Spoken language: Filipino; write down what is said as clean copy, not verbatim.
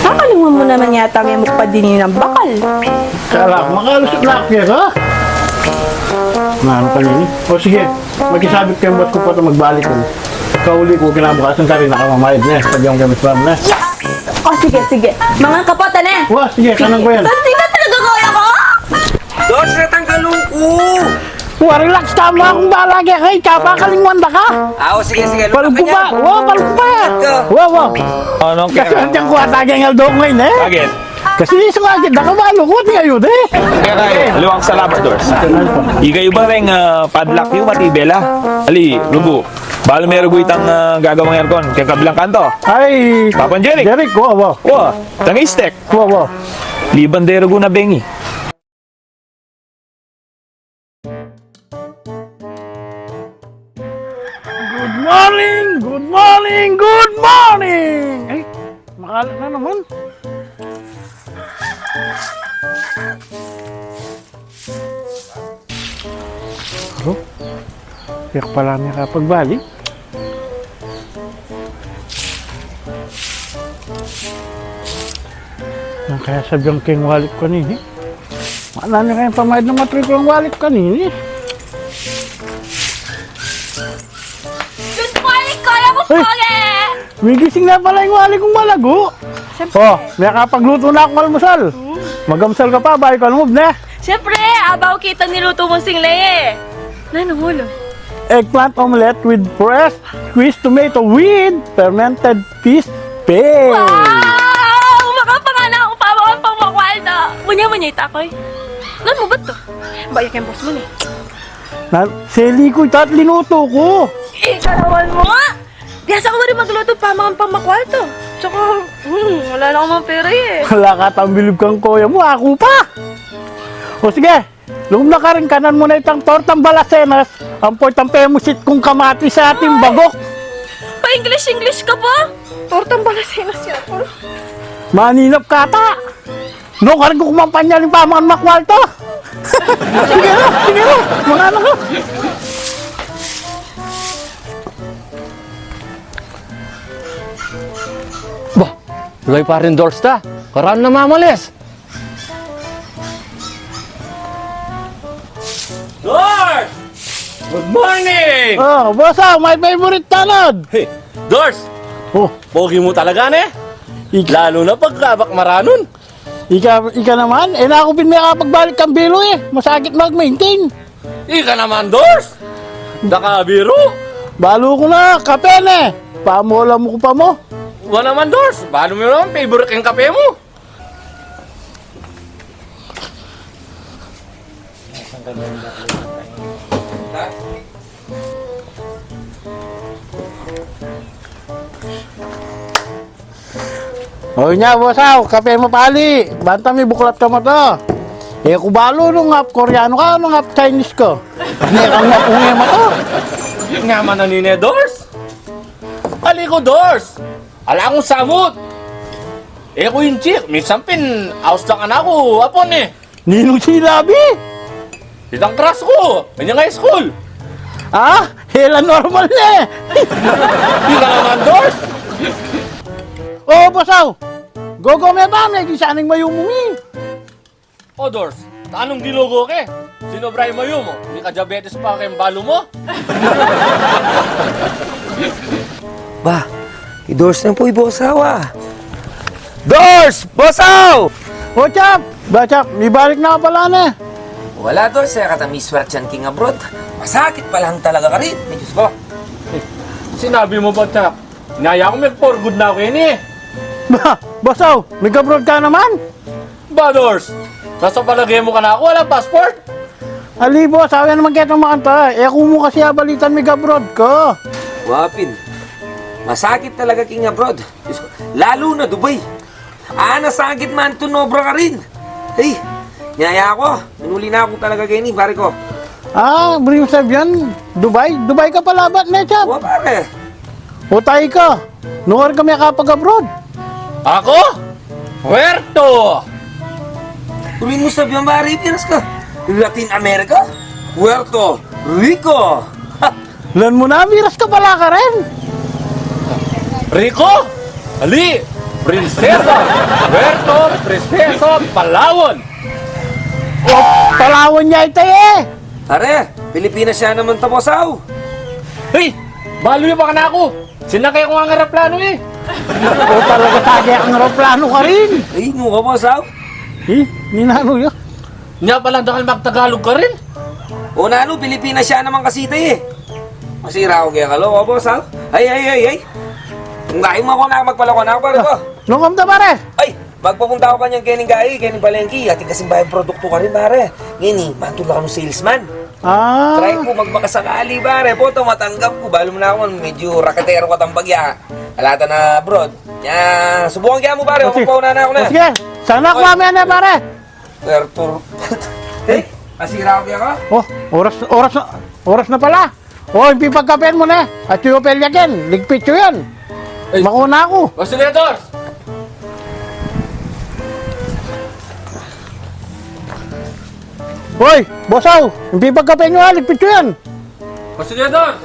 Kakalimutan mo naman yata may mukha din ng bakal. Kala ko makalusot na ako ha? Ano kanini? O sige, magkisabit kayo ba't ko pa ito magbalik ko. Kauli ko kinabukasan ka rin nakamamayad na. Pag yung gamit pa na. O sige, sige. Mga kapota na. Wah, sige, kanang ko yan. Santi ka talaga kaya ko? Dors, natanggalong ko! Wah, relax, tama akong balagi kay kapakalimwan ka. Sige, sige. Palumpo pa, wow, palumpo pa. Wow, wow. Anong Kasi nandiyan ko atake ng aldo ngayon eh. Bakit? Kasi isang agad, nakamalukot ngayon eh. Kaya kayo, luwang sa labradors. Igayo ba rin padlock yung matibela? Ali, rugo. Balo may rugo itang gagawang aircon. Kaya kabilang kanto. Ay, Papan Jeric. Derek, wow, wow. Wow, tangay stek. Wow, wow. Liban de rugo na bengi. Good morning, good morning, good morning. Ay, makalat na naman. Ano? Tiyak pala niya kapagbalik. Nang kaya sabihan kayong wallet ko nini. Wala niya kayong pamayad ng matrikulang wallet ko nini. Good morning, Kuya Bupoge! May gising na pala yung wallet kong malago. Oh, may kapagluto na akong almusal. Magamsal ka pa, bahay ka lumub na. Siyempre, abaw kita niluto mong singlay eh. Nanong ulo? Eggplant omelette with fresh squeezed tomato with fermented fish paste. Wow! Makapangana ako pa mga pangmakwalda. Munya-munya itakoy. Nan mo ba to? Bayak yung boss mo ni. Seli ko ito at linuto ko. Ikalawan mo nga! Biyasa ko ba rin magluto pa mga pangmakwalda? Tsaka, wala na akong mga pera eh. Wala ka tambilib kang koya mo, ako pa. O sige, lugom na ka rin kanan mo na itang tortang balasenas. Ang portang pemusit kong kamati sa ating bagok. Pa-English ka pa? Tortang balasinas yan. Maninap kata. No, ka rin ko kumampanya pa mga makwalto. Sige na, mga anak ko. Bah, lay pa rin doors ta. Karan na mamalis. Dors! Good morning! Oh, bosa, my favorite tanod. Hey, Dors! Oh, Pogi mo talaga, ne? Lalo na pagkabak maranon. ika naman, na ako pinakapagbalik kang bilo eh. Masakit mag-maintain. Ika naman, Dors! Nakabiro. Balo ko na, kape ne. Pamola mo ko pa mo. Wala naman, Dors. Paano mo naman favorite yung kape mo? O nya, bosaw, kape mo pali. Banta may buklat ka mo to. Kubalo nung ngap Koreano ka, nung ngap Chinese ko. Kang ngap unge mo to. Nga man na nine, Dors. Ali ko, Dors. Ala akong samot. Ko yung chick. Minsan pin, aus lang anak ko. Apon eh. Ninong silabi. Itang crush ko. Kanya nga school. Ah, hela normal ne. Ika naman, Dors. O, bosaw. Gogo me ba, may gisaning mayumumi. O, Dors. Anong gilogo ke? Sinobray mo yun mo. Hindi ka diabetes pa kayong balo mo. Ba, i-doors na po ibosawa. Doors! Bosaw! O, chap. Ba, chap, may balik na ka pala ne. Wala, Doors. Saya katamiswat yan king abroad. Masakit pa lang talaga ka rin. Ay, Diyos ko. Sinabi mo ba, Chap? Naya ko may for good na ako yun eh. Ba, bosaw, may kabrod ka naman. Ba, Dors? Nasa palagay mo ka na ako, walang passport? Ali, boss, awi naman kayo makanta. Kumo kasi abalitan may kabrod ko. Wapin. Masakit talaga king abroad. Diyos ko. Lalo na Dubai. Nasakit man to nobra ka rin. Hey, nyaya ako. Minuli na ako talaga kayo ni, pare ko. Bring sabi yan. Dubai? Dubai ka pala ba't ne, chap? Wa pare. O tayo ka. Nungar kami kapag-abroad. Ako? Puerto! Tuloy mo sabi ang pare, piras ka. Latin America? Puerto Rico. Ha! Lan mo na, miras ka pala ka rin. Rico? Ali! Prinsesa Puerto Prinsesa Palawan. O, Palawan niya ito eh. Pare, Pilipinas siya naman taposaw. Hey, balo yung baka na ako. Sinakay ko ang aeroplano eh. O talaga tagay ang aeroplano ka rin. Ay, mukha mo, saw. Ninano yun. Nga pala dahil magtagalog ka rin. O na ano, Pilipinas siya naman kasi ito eh. Masira ako kaya kalo, boss, ha? Ay. Kung dahil mo ako na magpalako na ako, pare ko. Lungom na pare. Ay, magpapunta ako kanyang kening gai, kening palengki. At kasing bayang produkto ka rin, pare. Ngini, matulak ako ng salesman. Try ko magmakasakali, pare. Po, matanggap ko. Balo mo na ako, medyo raketero ka tambagya. Alata na, bro. Ya, subukan kaya mo, pare. Mapapauna na ako na. Sige, sana ako mamaya na pare. Pertur. Eh, masira ako kaya ka? Oh, oras na pala. Oh, yung pipagkapen mo na. At yung pelyakin, ligpit yun yan. Ay. Makuna ako. O sige, Dors. Hoy, bosaw, yung pipagkapen nyo ha, ligpit yun yan. O sige, Dors.